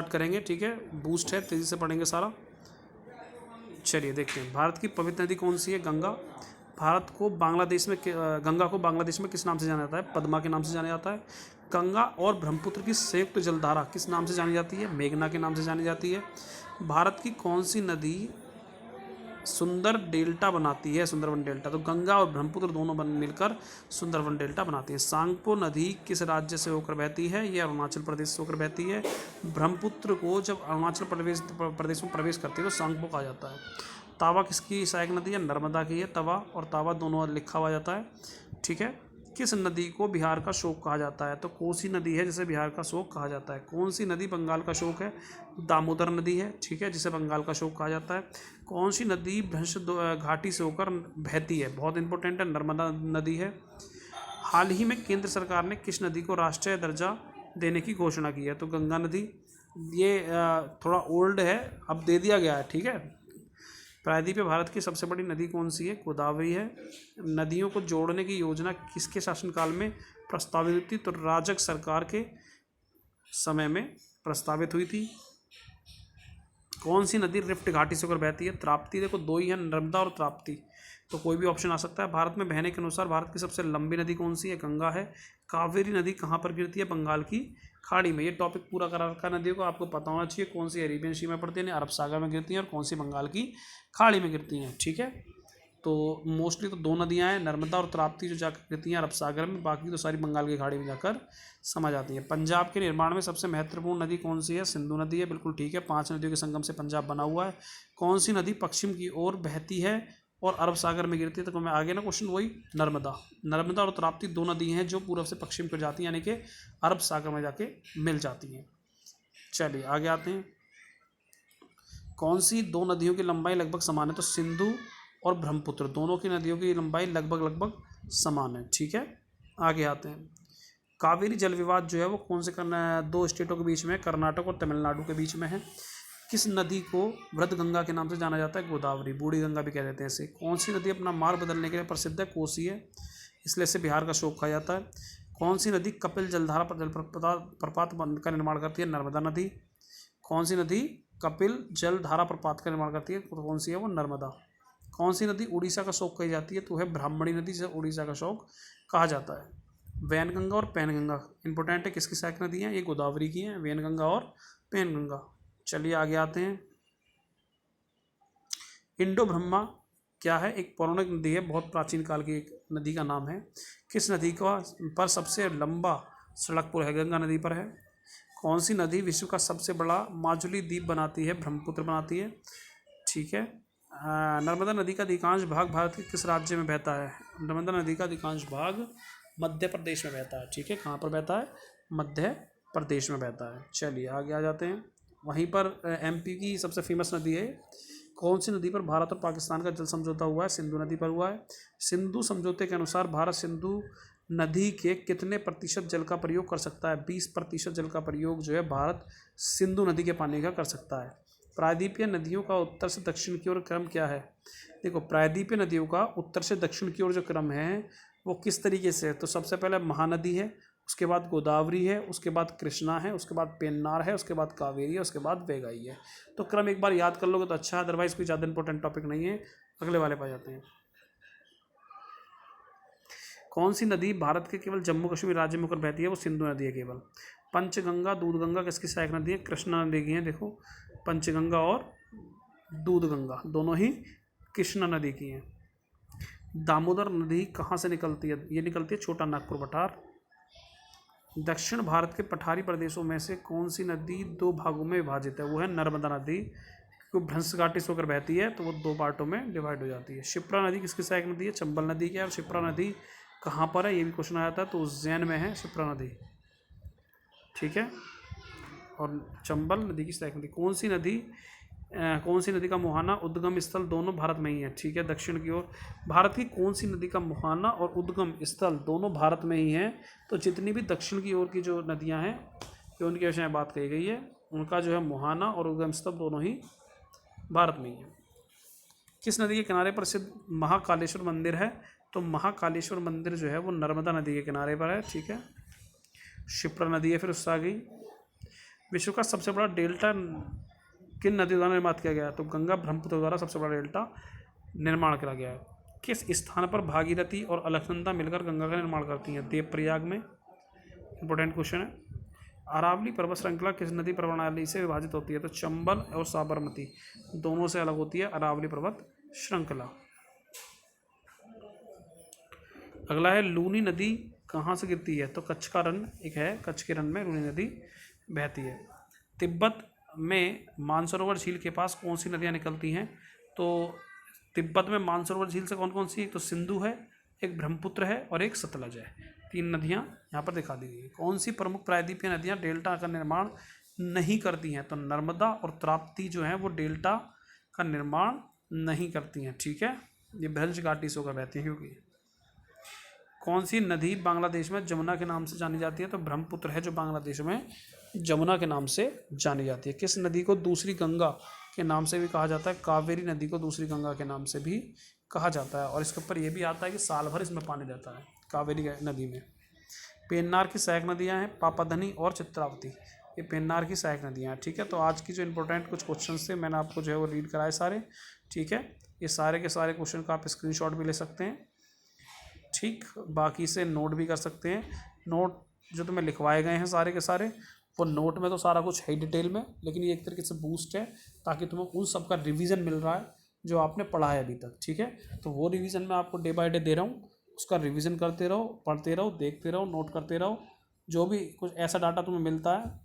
याद करेंगे, ठीक है, बूस्ट है, तेज़ी से पढ़ेंगे सारा। चलिए देखते हैं, भारत की पवित्र नदी कौन सी है? गंगा। भारत को बांग्लादेश में गंगा को बांग्लादेश में किस नाम से जाना जाता है? पद्मा के नाम से जाना जाता है। गंगा और ब्रह्मपुत्र की संयुक्त जलधारा किस नाम से जानी जाती है? मेघना के नाम से जानी जाती है। भारत की कौन सी नदी सुंदर डेल्टा बनाती है? सुंदरबन डेल्टा। तो गंगा और ब्रह्मपुत्र दोनों मिलकर सुंदरबन डेल्टा बनाती है। सांगपो नदी किस राज्य से होकर बहती है? ये अरुणाचल प्रदेश से होकर बहती है। ब्रह्मपुत्र को जब अरुणाचल प्रदेश में प्रवेश करती है तो सांगपो कहा जाता है। तावा किसकी सहायक नदी है? नर्मदा की है। तवा और तावा दोनों लिखा हुआ जाता है, ठीक है। किस नदी को बिहार का शोक कहा जाता है? तो कोसी नदी है जिसे बिहार का शोक कहा जाता है। कौन सी नदी बंगाल का शोक है? दामोदर नदी है, ठीक है, जिसे बंगाल का शोक कहा जाता है। कौन सी नदी भ्रंश घाटी से होकर बहती है? बहुत इंपॉर्टेंट है, नर्मदा नदी है। हाल ही में केंद्र सरकार ने किस नदी को राष्ट्रीय दर्जा देने की घोषणा की है? तो गंगा नदी। ये थोड़ा ओल्ड है, अब दे दिया गया है, ठीक है। प्रायद्वीपीय भारत की सबसे बड़ी नदी कौन सी है? गोदावरी है। नदियों को जोड़ने की योजना किसके शासनकाल में प्रस्तावित हुई थी? तो राजग सरकार के समय में प्रस्तावित हुई थी। कौन सी नदी रिफ्ट घाटी से होकर बहती है? ताप्ती। देखो दो ही है, नर्मदा और ताप्ती, तो कोई भी ऑप्शन आ सकता है। भारत में बहने के अनुसार भारत की सबसे लंबी नदी कौन सी है? गंगा है। कावेरी नदी कहाँ पर गिरती है? बंगाल की खाड़ी में। ये टॉपिक पूरा करा रखा है नदियों को, आपको पता होना चाहिए कौन सी अरेबियन सी में पड़ती है, अरब सागर में गिरती हैं, और कौन सी बंगाल की खाड़ी में गिरती हैं, ठीक है। तो मोस्टली तो दो नदियां हैं, नर्मदा और ताप्ती, जो जाकर गिरती हैं अरब सागर में, बाकी तो सारी बंगाल की खाड़ी में जाकर समा जाती है। पंजाब के निर्माण में सबसे महत्वपूर्ण नदी कौन सी है? सिंधु नदी है, बिल्कुल ठीक है। 5 नदियों के संगम से पंजाब बना हुआ है। कौन सी नदी पश्चिम की ओर बहती है और अरब सागर में गिरती है? तो मैं आगे ना क्वेश्चन वही, नर्मदा। नर्मदा और ताप्ती दो नदी हैं जो पूर्व से पश्चिम की ओर जाती हैं, यानी कि अरब सागर में जाके मिल जाती हैं। चलिए आगे आते हैं। कौन सी दो नदियों की लंबाई लगभग समान है? तो सिंधु और ब्रह्मपुत्र दोनों की नदियों की लंबाई लगभग समान है, ठीक है। आगे आते हैं। कावेरी जल विवाद जो है वो कौन से दो स्टेटों के बीच में, कर्नाटक और तमिलनाडु के बीच में है। किस नदी को वृद्ध गंगा के नाम से जाना जाता है? गोदावरी। बूढ़ी गंगा भी कह देते हैं इसे। कौन सी नदी अपना मार्ग बदलने के लिए प्रसिद्ध है? कोसी है, इसलिए इसे बिहार का शोक कहा जाता है। कौन सी नदी कपिल जलधारा प्रपात का निर्माण करती है? नर्मदा नदी। कौन सी नदी कपिल जलधारा प्रपात का निर्माण करती है? तो कौन सी है वो? नर्मदा। कौन सी नदी उड़ीसा का शोक कही जाती है? तो है ब्राह्मणी नदी, जिसे उड़ीसा का शोक कहा जाता है। वैनगंगा और पैनगंगा इंपॉर्टेंट है, किसकी सहायक नदी है? ये गोदावरी की है, वैनगंगा और पैनगंगा। चलिए आगे आते हैं। इंडो ब्रह्मा क्या है? एक पौराणिक नदी है, बहुत प्राचीन काल की एक नदी का नाम है। किस नदी का पर सबसे लंबा सड़क पुल है? गंगा नदी पर है। कौन सी नदी विश्व का सबसे बड़ा माजुली द्वीप बनाती है? ब्रह्मपुत्र बनाती है, ठीक है। नर्मदा नदी का अधिकांश भाग भारत के किस राज्य में बहता है? नर्मदा नदी का अधिकांश भाग मध्य प्रदेश में बहता है, ठीक है। कहाँ पर बहता है? मध्य प्रदेश में बहता है। चलिए आगे आ जाते हैं। वहीं पर एमपी की सबसे फेमस नदी है। कौन सी नदी पर भारत और पाकिस्तान का जल समझौता हुआ है? सिंधु नदी पर हुआ है। सिंधु समझौते के अनुसार भारत सिंधु नदी के कितने प्रतिशत जल का प्रयोग कर सकता है? 20% जल का प्रयोग जो है भारत सिंधु नदी के पानी का कर सकता है। प्रायद्वीपीय नदियों का उत्तर से दक्षिण की ओर क्रम क्या है? देखो प्रायद्वीपीय नदियों का उत्तर से दक्षिण की ओर जो क्रम है वो किस तरीके से है? तो सबसे पहले महानदी है, उसके बाद गोदावरी है, उसके बाद कृष्णा है, उसके बाद पेन्नार है, उसके बाद कावेरी है, उसके बाद वेगाई है। तो क्रम एक बार याद कर लोगे तो अच्छा है, अदरवाइज कोई ज़्यादा इंपॉर्टेंट टॉपिक नहीं है। अगले वाले पर जाते हैं। कौन सी नदी भारत के केवल जम्मू कश्मीर राज्य में होकर बहती है? वो सिंधु नदी है केवल। पंचगंगा दूधगंगा किसकी सहायक नदी है? कृष्णा नदी की है। देखो पंचगंगा और दूधगंगा दोनों ही कृष्णा नदी की हैं। दामोदर नदी कहाँ से निकलती है? ये निकलती है छोटा नागपुर पठार। दक्षिण भारत के पठारी प्रदेशों में से कौन सी नदी दो भागों में विभाजित है? वो है नर्मदा नदी, क्योंकि भ्रंश घाटी से होकर बहती है तो वो दो पार्टों में डिवाइड हो जाती है। शिप्रा नदी किसकी सहायक नदी है? चंबल नदी की है। और शिप्रा नदी कहाँ पर है? ये भी क्वेश्चन आया था, तो उज्जैन में है शिप्रा नदी, ठीक है। और चंबल नदी की सहायक नदी। कौन सी नदी का मुहाना उद्गम स्थल दोनों भारत में ही है? ठीक है, दक्षिण की ओर। भारत की कौन सी नदी का मुहाना और उद्गम स्थल दोनों भारत में ही हैं? तो जितनी भी दक्षिण की ओर की जो नदियां हैं, जो उनके विषय में बात कही गई है, उनका जो है मुहाना और उद्गम स्थल दोनों ही भारत में ही है। किस नदी के किनारे पर स्थित महाकालेश्वर मंदिर है? तो महाकालेश्वर मंदिर जो है वो नर्मदा नदी के किनारे पर है, ठीक है। शिप्रा नदी है फिर उससे आ गई। विश्व का सबसे बड़ा डेल्टा किन नदियों द्वारा निर्मित किया गया है? तो गंगा ब्रह्मपुत्र द्वारा सबसे बड़ा डेल्टा निर्माण करा गया है। किस स्थान पर भागीरथी और अलकनंदा मिलकर गंगा का निर्माण करती हैं? देवप्रयाग में। इंपॉर्टेंट क्वेश्चन है। अरावली पर्वत श्रृंखला किस नदी प्रणाली से विभाजित होती है? तो चंबल और साबरमती दोनों से अलग होती है अरावली पर्वत श्रृंखला। अगला है लूनी नदी कहाँ से गिरती है? तो कच्छ का रण एक है, कच्छ के रण में लूनी नदी बहती है। तिब्बत में मानसरोवर झील के पास कौन सी नदियाँ निकलती हैं? तो तिब्बत में मानसरोवर झील से कौन कौन सी? एक तो सिंधु है, एक ब्रह्मपुत्र है और एक सतलज है। 3 नदियाँ यहाँ पर दिखा दी गई है। कौन सी प्रमुख प्रायद्वीपीय नदियाँ डेल्टा का निर्माण नहीं करती हैं? तो नर्मदा और ताप्ती जो हैं वो डेल्टा का निर्माण नहीं करती हैं। ठीक है, ये भ्रंश घाटी से होकर बहती है। क्योंकि कौन सी नदी बांग्लादेश में जमुना के नाम से जानी जाती है? तो ब्रह्मपुत्र है जो बांग्लादेश में जमुना के नाम से जानी जाती है। किस नदी को दूसरी गंगा के नाम से भी कहा जाता है? कावेरी नदी को दूसरी गंगा के नाम से भी कहा जाता है। और इसके ऊपर यह भी आता है कि साल भर इसमें पानी रहता है कावेरी नदी में। पेन्नार की सहायक नदियाँ हैं पापाधनी और चित्रावती, ये पेन्नार की सहायक नदियाँ हैं। ठीक है, तो आज की जो इंपॉर्टेंट कुछ क्वेश्चन थे मैंने आपको जो है वो रीड कराए सारे। ठीक है, ये सारे के सारे क्वेश्चन का आप स्क्रीनशॉट भी ले सकते हैं। ठीक, बाकी से नोट भी कर सकते हैं। नोट जो तुम्हें लिखवाए गए हैं सारे के सारे, वो नोट में तो सारा कुछ है डिटेल में, लेकिन ये एक तरीके से बूस्ट है ताकि तुम्हें उन सब का रिवीजन मिल रहा है जो आपने पढ़ा है अभी तक। ठीक है, तो वो रिवीजन मैं आपको डे बाय डे दे रहा हूँ, उसका रिवीजन करते रहो, पढ़ते रहो, देखते रहो, नोट करते रहो। जो भी कुछ ऐसा डाटा तुम्हें मिलता है,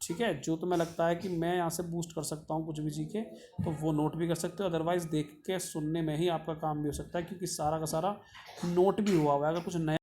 ठीक है, जो तुम्हें लगता है कि मैं यहाँ से बूस्ट कर सकता हूँ कुछ भी सीखे, तो वो नोट भी कर सकते हो। अदरवाइज़ देख के सुनने में ही आपका काम भी हो सकता है, क्योंकि सारा का सारा नोट भी हुआ है। अगर कुछ नया